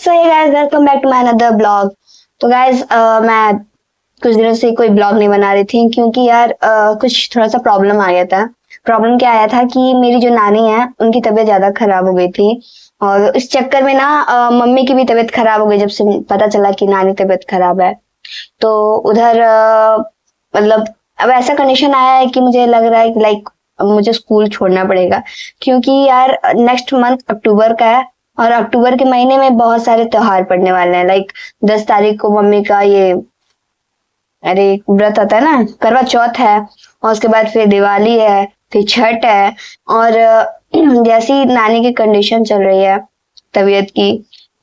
So hey guys, welcome back to my another blog. तो guys मैं कुछ दिनों से कोई ब्लॉग नहीं बना रही थी क्योंकि यार कुछ थोड़ा सा प्रॉब्लम आ गया था। प्रॉब्लम क्या आया था कि मेरी जो नानी है उनकी तबीयत ज्यादा खराब हो गई थी और इस चक्कर में ना मम्मी की भी तबीयत खराब हो गई जब से पता चला कि नानी तबीयत खराब है। तो उधर मतलब अब ऐसा कंडीशन आया है कि मुझे लग रहा है कि लाइक मुझे स्कूल छोड़ना पड़ेगा क्योंकि यार नेक्स्ट मंथ अक्टूबर का है और अक्टूबर के महीने में बहुत सारे त्योहार पड़ने वाले हैं। लाइक 10 तारीख को मम्मी का ये अरे व्रत आता है ना, करवा चौथ है और उसके बाद फिर दिवाली है, फिर छठ है और जैसी नानी की कंडीशन चल रही है तबीयत की,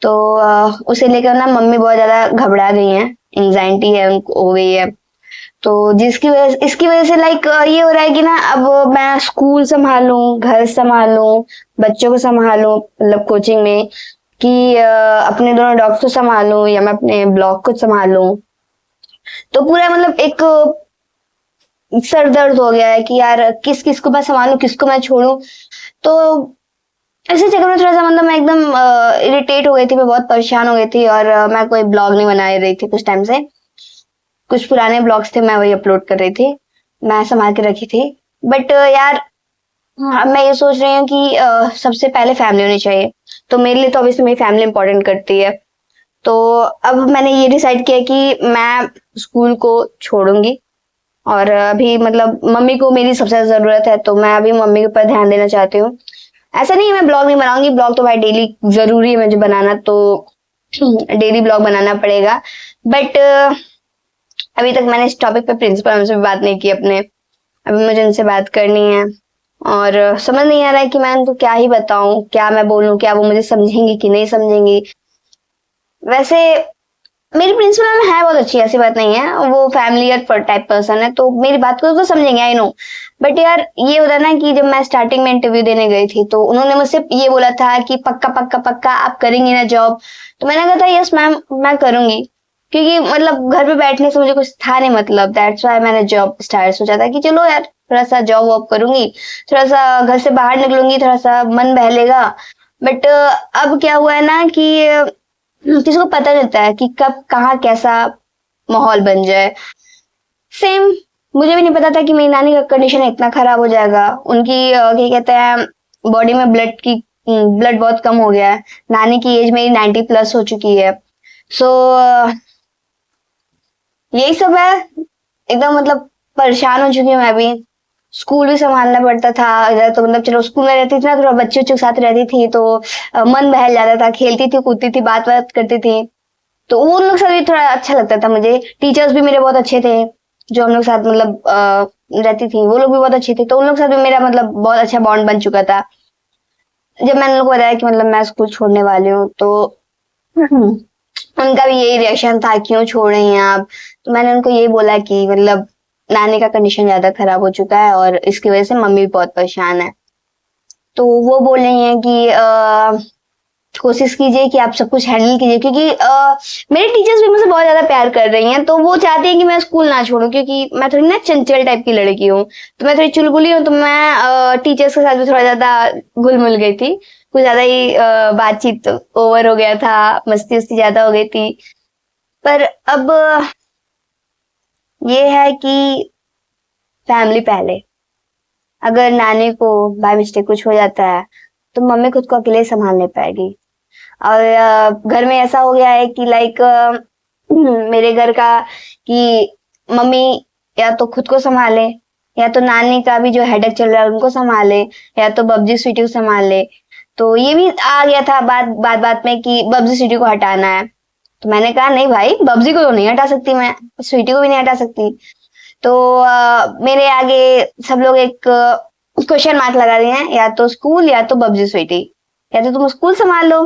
तो उसे लेकर ना मम्मी बहुत ज्यादा घबरा गई हैं, एंजाइटी है उनको हो गई है। तो इसकी वजह से लाइक ये हो रहा है कि ना अब मैं स्कूल संभालूं, घर संभालूं, बच्चों को संभालूं मतलब कोचिंग में, कि अपने दोनों डॉग्स को संभालूं या मैं अपने ब्लॉग को संभालूं। तो पूरा मतलब एक सर दर्द हो गया है कि यार किस किस को मैं संभालूं, किसको मैं छोड़ूं। तो ऐसे चक्कर में थोड़ा सा मतलब मैं एकदम इरिटेट हो गई थी, मैं बहुत परेशान हो गई थी और मैं कोई ब्लॉग नहीं बना रही थी कुछ टाइम से। कुछ पुराने ब्लॉग्स थे मैं वही अपलोड कर रही थी, मैं संभाल के रखी थी। बट यार अब मैं ये सोच रही हूँ कि सबसे पहले फैमिली होनी चाहिए। तो मेरे लिए तो ऑब्वियसली मेरी फैमिली इंपॉर्टेंट करती है। तो अब मैंने ये डिसाइड किया कि मैं स्कूल को छोड़ूंगी और अभी मतलब मम्मी को मेरी सबसे ज्यादा जरूरत है तो मैं अभी मम्मी के ऊपर ध्यान देना चाहती हूँ। ऐसा नहीं है मैं ब्लॉग नहीं बनाऊंगी, ब्लॉग तो भाई डेली जरूरी है मुझे बनाना, तो डेली ब्लॉग बनाना पड़ेगा। बट अभी तक मैंने इस टॉपिक पे प्रिंसिपल मैम से भी बात नहीं की अपने, अभी मुझे उनसे बात करनी है और समझ नहीं आ रहा है कि मैं उनको क्या ही बताऊं, क्या मैं बोलूं, क्या वो मुझे समझेंगी कि नहीं समझेंगी। वैसे मेरी प्रिंसिपल मैम है बहुत अच्छी, ऐसी बात नहीं है, वो फैमिलियर टाइप पर्सन है तो मेरी बात को तो समझेंगे, आई नो। बट यार ये होता ना कि जब मैं स्टार्टिंग में इंटरव्यू देने गई थी तो उन्होंने मुझसे ये बोला था कि पक्का पक्का पक्का आप करेंगी ना जॉब। तो मैंने कहा था यस मैम मैं करूंगी, क्योंकि मतलब घर पे बैठने से मुझे कुछ था नहीं, मतलब दैट्स व्हाई मैंने जॉब स्टार्ट सोचा था कि चलो यार थोड़ा सा जॉब वॉब करूंगी, थोड़ा सा घर से बाहर निकलूंगी, थोड़ा सा मन बहलेगा। बट अब क्या हुआ है ना कि किसी को पता रहता है कि कब कहाँ कैसा माहौल बन जाए। सेम मुझे भी नहीं पता था कि मेरी नानी का कंडीशन इतना खराब हो जाएगा। उनकी क्या कहते हैं बॉडी में ब्लड बहुत कम हो गया है। नानी की एज मेरी 90+ हो चुकी है। सो यही सब है, एकदम मतलब परेशान हो चुकी हूँ मैं भी। स्कूल भी संभालना पड़ता था इधर, तो मतलब चलो स्कूल में रहती थी ना, थोड़ा बच्चों के साथ रहती थी तो मन बहल जाता था, खेलती थी कूदती थी बात बात करती थी, तो उन लोग से भी थोड़ा अच्छा लगता था मुझे। टीचर्स भी मेरे बहुत अच्छे थे, जो हम लोग साथ मतलब रहती थी वो लोग भी बहुत अच्छे थे, तो उन लोग साथ भी मेरा मतलब बहुत अच्छा बॉन्ड बन चुका था। जब मैंने उनको बताया कि मतलब मैं स्कूल छोड़ने वाली हूँ तो उनका भी यही रिएक्शन था, क्यों छोड़ रही हैं आप। तो मैंने उनको यही बोला कि मतलब नानी का कंडीशन ज्यादा खराब हो चुका है और इसकी वजह से मम्मी भी बहुत परेशान है। तो वो बोल रही हैं कि कोशिश कीजिए कि आप सब कुछ हैंडल कीजिए, क्योंकि मेरे टीचर्स भी मुझसे बहुत ज्यादा प्यार कर रही हैं, तो वो चाहती हैं कि मैं स्कूल ना छोड़ूं, क्योंकि मैं थोड़ी ना चंचल टाइप की लड़की हूँ, तो मैं थोड़ी चुलबुली हूँ, तो मैं टीचर्स के साथ भी थोड़ा ज्यादा घुल मिल गई थी। कुछ ज्यादा ही बातचीत ओवर हो गया था, मस्ती उस्ती ज्यादा हो गई थी। पर अब ये है कि फैमिली पहले। अगर नानी को बाय मिस्टेक कुछ हो जाता है तो मम्मी खुद को अकेले संभाल नहीं पाएगी। और घर में ऐसा हो गया है कि लाइक मेरे घर का कि मम्मी या तो खुद को संभाले, या तो नानी का भी जो हेडेक चल रहा है उनको संभाले, या तो बब्जी स्वीटी को संभाले। तो ये भी आ गया था बात बात बात में कि बब्जी स्वीटी को हटाना है। तो मैंने कहा नहीं भाई, बब्जी को तो नहीं हटा सकती मैं, स्वीटी को भी नहीं हटा सकती। तो मेरे आगे सब लोग एक क्वेश्चन मार्क लगा दिए हैं, या तो स्कूल या तो बब्जी स्वीटी। या तो तुम स्कूल संभाल लो,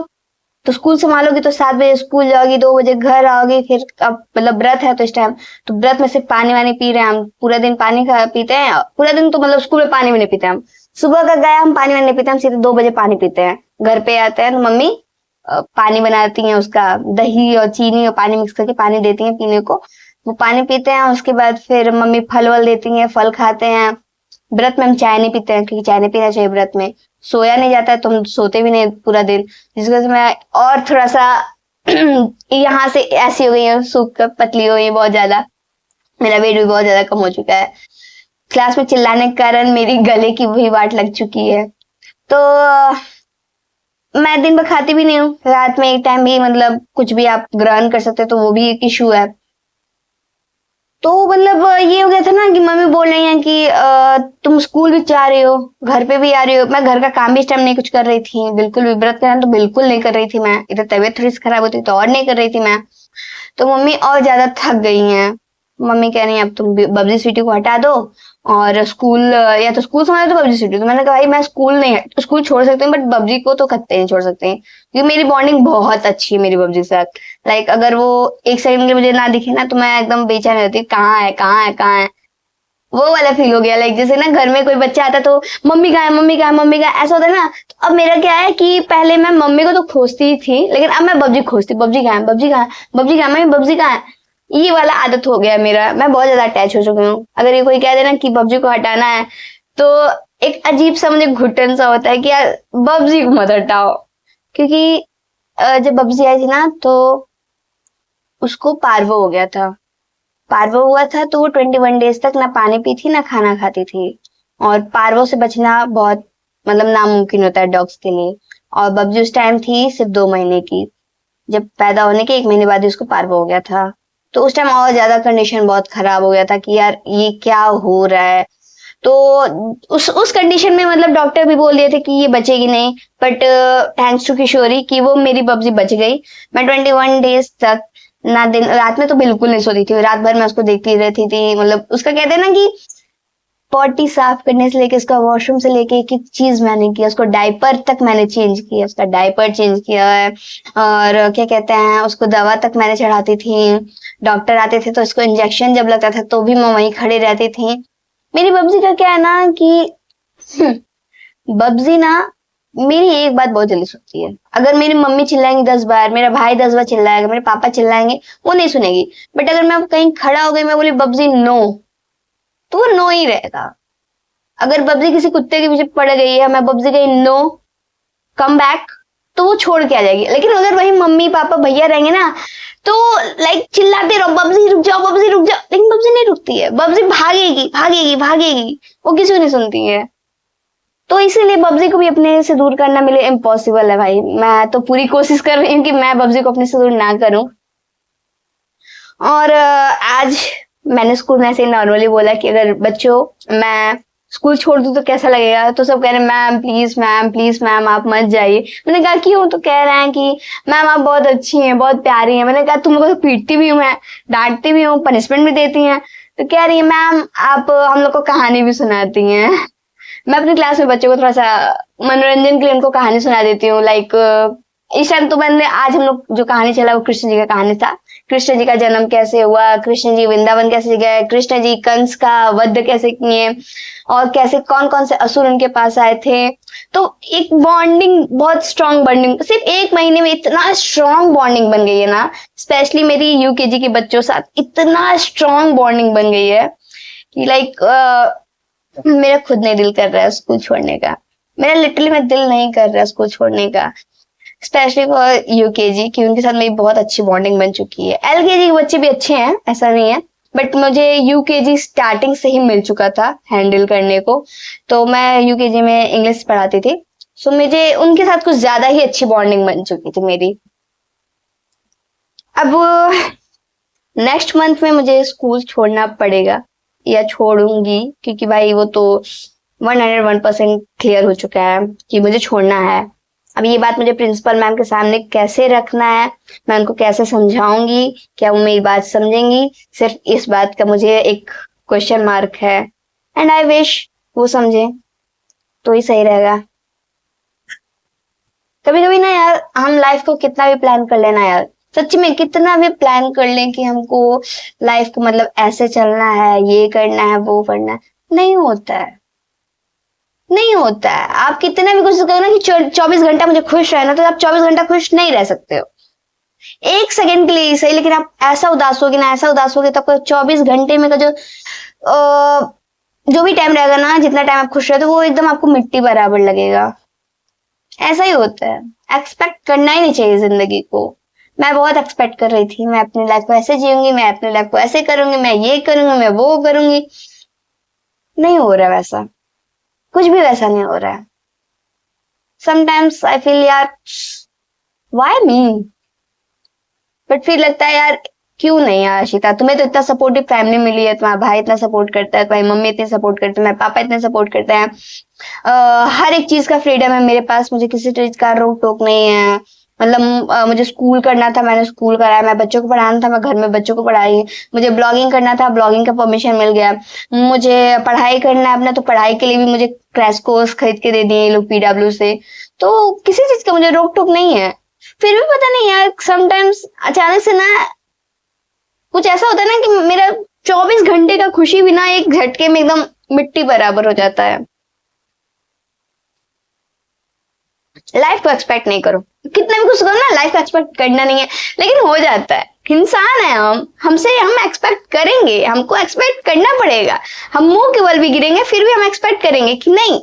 तो स्कूल संभालोगी तो 7 बजे स्कूल जाओगी, 2 बजे घर आओगी, फिर अब मतलब व्रत है तो इस टाइम तो व्रत में सिर्फ पानी वानी पी रहे हैं हम, पूरा दिन पानी पीते हैं पूरा दिन, तो मतलब स्कूल में पानी भी नहीं पीते हम। सुबह का गया हम पानी वानी नहीं पीते, हम सीधे 2 बजे पानी पीते हैं। घर पे आते हैं तो मम्मी पानी बनाती हैं, उसका दही और चीनी और पानी मिक्स करके पानी देती हैं पीने को, वो पानी पीते हैं। उसके बाद फिर मम्मी फल वल देती हैं, फल खाते हैं। व्रत में हम चाय नहीं पीते हैं, क्योंकि चाय नहीं पीना चाहिए व्रत में, सोया नहीं जाता है तो हम सोते भी नहीं पूरा दिन, जिसकी वजह से मैं और थोड़ा सा यहाँ से ऐसी हो गई हूँ, सूख कर पतली हो गई बहुत ज्यादा, मेरा वेट भी बहुत ज्यादा कम हो चुका है। क्लास में चिल्लाने के कारण मेरी गले की वही वाट लग चुकी है। तो मैं दिन भर खाती भी नहीं हूँ, रात में एक टाइम भी मतलब कुछ भी आप ग्रहण कर सकते हो, तो वो भी एक इशू है। तो मतलब ये हो गया था ना कि मम्मी बोल रही हैं कि तुम स्कूल भी जा रही हो, घर पे भी आ रही हो। मैं घर का काम भी इस टाइम नहीं कुछ कर रही थी, बिल्कुल भी व्रत करना तो बिल्कुल नहीं कर रही थी मैं, इधर तबीयत थोड़ी सी खराब होती तो और नहीं कर रही थी मैं। तो मम्मी और ज्यादा थक गई हैं। मम्मी कह रही हैं अब तुम बबली स्वीटी को हटा दो और स्कूल, या तो स्कूल समझ तो बबली स्वीटी। तो मैंने कहा भाई मैं स्कूल नहीं, स्कूल छोड़ सकती हूँ बट बबली को तो कतई नहीं छोड़ सकते हैं, क्योंकि मेरी बॉन्डिंग बहुत अच्छी है मेरी बबली के साथ। लाइक अगर वो एक सेकंड के लिए मुझे ना दिखे ना तो मैं एकदम बेचैन रहती हूँ, कहाँ है कहाँ है कहाँ है। वो वाला फील हो गया। लाइक जैसे ना घर में कोई बच्चा आता तो मम्मी कहाँ है मम्मी कहाँ है मम्मी कहाँ है, ऐसा होता है ना। तो अब मेरा क्या है कि पहले मैं मम्मी को तो खोजती ही थी, लेकिन अब मैं बब्जी खोजती, बब्जी कहाँ है बब्जी कहाँ है बब्जी कहाँ है मम्मी बब्जी कहाँ है। ये वाला आदत हो गया मेरा, मैं बहुत ज्यादा अटैच हो चुकी हूँ। अगर ये कोई कह देना कि बब्जी को हटाना है तो एक अजीब सा मुझे घुटन सा होता है कि यार बब्जी को मत हटाओ। क्योंकि जब बब्जी आई थी ना तो उसको पार्वो हो गया था। पार्वो हुआ था तो वो 21 डेज तक ना पानी पी थी ना खाना खाती थी। और पार्वो से बचना बहुत मतलब नामुमकिन होता है डॉग्स के लिए। और बब्जी उस टाइम थी सिर्फ 2 महीने की, जब पैदा होने के 1 महीने बाद ही उसको पार्वो हो गया था। तो उस टाइम और ज्यादा कंडीशन बहुत खराब हो गया था कि यार ये क्या हो रहा है। तो उस कंडीशन में मतलब डॉक्टर भी बोल दिए थे कि ये बचेगी नहीं, बट थैंक्स टू किशोरी कि वो मेरी बब्जी बच गई। मैं 21 डेज तक ना दिन रात में तो बिल्कुल नहीं सोती थी, रात भर मैं उसको देखती रहती थी। मतलब उसका कहते हैं ना कि पॉटी साफ करने से लेके उसका वॉशरूम से लेके एक एक चीज मैंने किया, उसको डायपर तक मैंने चेंज किया, उसका डायपर चेंज किया है। और क्या कहते हैं उसको दवा तक मैंने चढ़ाती थी। डॉक्टर आते थे तो उसको इंजेक्शन जब लगता था तो भी मैं वहीं खड़ी रहती थी। मेरी बब्जी का क्या है ना कि बब्जी ना मेरी एक बात बहुत जल्दी सुनती है। अगर मेरी मम्मी चिल्लाएंगी 10 बार, मेरा भाई 10 बार चिल्लाएगा, मेरे पापा चिल्लाएंगे, वो नहीं सुनेगी। बट अगर मैं कहीं खड़ा हो गई, मैं बोली बब्जी नो, तो वो नो ही रहेगा। अगर बब्जी किसी कुत्ते के पीछे पड़ गई है, मैं बब्जी कही नो कम बैक, तो वो छोड़ के आ जाएगी। लेकिन अगर वही मम्मी पापा भैया रहेंगे ना तो लाइक चिल्लाते रहो बब्जी रुक जाओ बब्जी रुक जाओ, लेकिन बब्जी नहीं रुकती है, बब्जी भागेगी भागेगी भागेगी, वो किसी को नहीं सुनती है। तो इसीलिए बब्जी को भी अपने से दूर करना मेरे लिए इम्पॉसिबल है भाई। मैं तो पूरी कोशिश कर रही हूँ कि मैं बब्जी को अपने से दूर ना करूं। और आज मैंने स्कूल में ऐसे नॉर्मली बोला कि अगर बच्चों मैं स्कूल छोड़ दूं तो कैसा लगेगा, तो सब कह रहे हैं मैम प्लीज मैम आप मत जाइए। मैंने कहा क्यों, तो कह रहे हैं कि मैम आप बहुत अच्छी हैं बहुत प्यारी हैं। मैंने कहा तुम लोग को तो पीटती भी हूँ मैं, डांटती भी हूँ, पनिशमेंट भी देती हैं। तो कह रही है मैम आप हम लोग को कहानी भी सुनाती हैं। मैं अपनी क्लास में बच्चों को थोड़ा सा मनोरंजन के लिए उनको कहानी सुना देती हूँ। लाइक इस टाइम तो मैंने आज हम लोग जो कहानी चला वो कृष्ण जी का कहानी था। कृष्ण जी का जन्म कैसे हुआ, कृष्ण जी वृंदावन कैसे गए, कृष्ण जी कंस का वध कैसे किए, और कैसे कौन कौन से असुर उनके पास आए थे। तो एक बॉन्डिंग, बहुत स्ट्रांग बॉन्डिंग, सिर्फ 1 महीने में इतना स्ट्रांग बॉन्डिंग बन गई है ना। स्पेशली मेरी यूकेजी के बच्चों साथ इतना स्ट्रांग बॉन्डिंग बन गई है कि लाइक मेरा खुद नहीं दिल कर रहा है स्कूल छोड़ने का। मेरा लिटरली मैं दिल नहीं कर रहा है स्कूल छोड़ने का, स्पेशली फॉर यूकेजी कि उनके साथ मेरी बहुत अच्छी बॉन्डिंग बन चुकी है। एलकेजी के बच्चे भी अच्छे हैं, ऐसा नहीं है, बट मुझे यूकेजी स्टार्टिंग से ही मिल चुका था हैंडल करने को। तो मैं यूकेजी में इंग्लिश पढ़ाती थी, सो मुझे उनके साथ कुछ ज्यादा ही अच्छी बॉन्डिंग बन चुकी थी मेरी। अब नेक्स्ट मंथ में मुझे स्कूल छोड़ना पड़ेगा या छोड़ूंगी, क्योंकि भाई वो तो 101% क्लियर हो चुका है कि मुझे छोड़ना है। अब ये बात मुझे प्रिंसिपल मैम के सामने कैसे रखना है, मैं उनको कैसे समझाऊंगी, क्या वो मेरी बात समझेंगी, सिर्फ इस बात का मुझे एक क्वेश्चन मार्क है। एंड आई विश वो समझे तो ही सही रहेगा। कभी कभी ना यार हम लाइफ को कितना भी प्लान कर लेना यार, सच में कितना भी प्लान कर लें कि हमको लाइफ को मतलब ऐसे चलना है, ये करना है वो करना है, नहीं होता है, नहीं होता है। आप कितना भी कोशिश करो ना कि 24 घंटा मुझे खुश रहना, तो आप 24 घंटा खुश नहीं रह सकते हो। 1 सेकंड के लिए ही सही, लेकिन आप ऐसा उदास होगे ना, ऐसा उदास होगे तो आपको 24 घंटे में का जो भी टाइम रहेगा ना, जितना टाइम आप खुश रहते हो वो एकदम आपको मिट्टी बराबर लगेगा। ऐसा ही होता है, एक्सपेक्ट करना ही नहीं चाहिए जिंदगी को। मैं बहुत एक्सपेक्ट कर रही थी, मैं अपनी लाइफ को ऐसे जीऊंगी, मैं अपनी लाइफ को ऐसे करूंगी, मैं ये करूंगी, मैं वो करूंगी। नहीं हो रहा वैसा, कुछ भी वैसा नहीं हो रहा है। समटाइम्स आई फील यार व्हाई मी, बट फिर लगता है यार क्यों नहीं यार आशिता, तुम्हें तो इतना सपोर्टिव फैमिली मिली है, तुम्हारा भाई इतना सपोर्ट करता है, तुम्हारी मम्मी इतनी सपोर्ट करती है, मेरे पापा इतने सपोर्ट करते हैं। हर एक चीज का फ्रीडम है मेरे पास, मुझे किसी चीज का रोक टोक नहीं है। मतलब मुझे स्कूल करना था, मैंने स्कूल कराया, मैं बच्चों को पढ़ाना था, मैं घर में बच्चों को पढ़ाई, मुझे ब्लॉगिंग करना था, ब्लॉगिंग का परमिशन मिल गया, मुझे पढ़ाई करना है अपना, तो पढ़ाई के लिए भी मुझे क्रैश कोर्स खरीद के दे दिए लोग पीडब्ल्यू से। तो किसी चीज का मुझे रोक टोक नहीं है। फिर भी पता नहीं यार समटाइम्स अचानक से ना कुछ ऐसा होता है ना कि मेरा 24 घंटे का खुशी भी ना एक झटके में एकदम मिट्टी बराबर हो जाता है। लाइफ को एक्सपेक्ट नहीं करो, कितना भी कुछ करो ना, लाइफ को एक्सपेक्ट करना नहीं है, लेकिन हो जाता है। इंसान है हम, हमसे हम एक्सपेक्ट करेंगे, हमको एक्सपेक्ट करना पड़ेगा। हम मुंह के बल भी गिरेंगे फिर भी हम एक्सपेक्ट करेंगे कि नहीं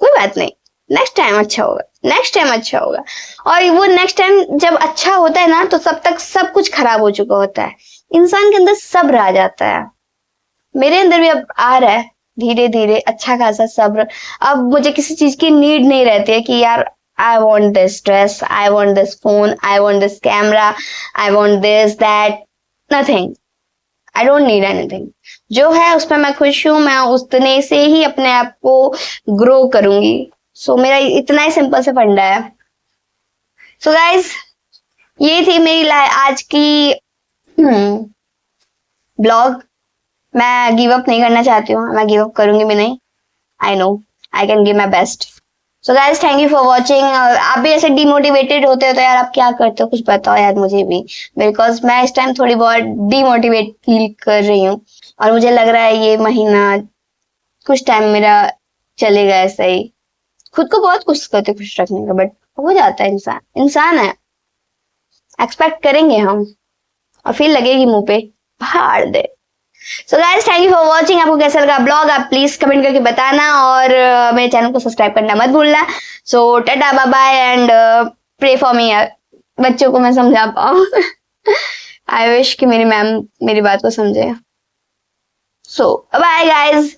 कोई बात नहीं, नेक्स्ट टाइम अच्छा होगा, नेक्स्ट टाइम अच्छा होगा। और वो नेक्स्ट टाइम जब अच्छा होता है ना तो तब तक सब कुछ खराब हो चुका होता है, इंसान के अंदर सब्र आ जाता है। मेरे अंदर भी अब आ रहा है धीरे धीरे अच्छा खासा सब्र। अब मुझे किसी चीज की नीड नहीं रहती है कि यार I want this dress, I want this phone, I want this camera, I want this that, nothing, I don't need anything. जो है उसमें मैं खुश हूँ, मैं उतने से ही अपने आप को ग्रो करूंगी। सो मेरा इतना ही सिंपल से फंडा है। सो गाइज ये थी मेरी आज की ब्लॉग। मैं गिव अप नहीं करना चाहती हूँ, मैं गिव अप करूंगी भी नहीं। I know I can give my best. So guys thank you for watching. आप भी ऐसे डिमोटिवेटेड होते हो तो यार आप क्या करते हो कुछ बताओ यार मुझे भी, बिकॉज मैं इस टाइम थोड़ी बहुत डिमोटिवेट फील कर रही हूँ और मुझे लग रहा है ये महीना कुछ टाइम मेरा चलेगा ऐसा ही। खुद को बहुत कुछ करते खुश रखने का, बट हो जाता है, इंसान इंसान है, एक्सपेक्ट करेंगे हम और फिर लगेगी मुंह पे फाड़ दे। So guys thank you for watching. आपको कैसा लगा ब्लॉग आप प्लीज कमेंट करके बताना और मेरे चैनल को सब्सक्राइब करना मत भूलना। So tata bye bye and pray for me यार, बच्चों को मैं समझा पाऊँ। आई विश कि मेरी मैम मेरी बात को समझे। सो बाय गाइज।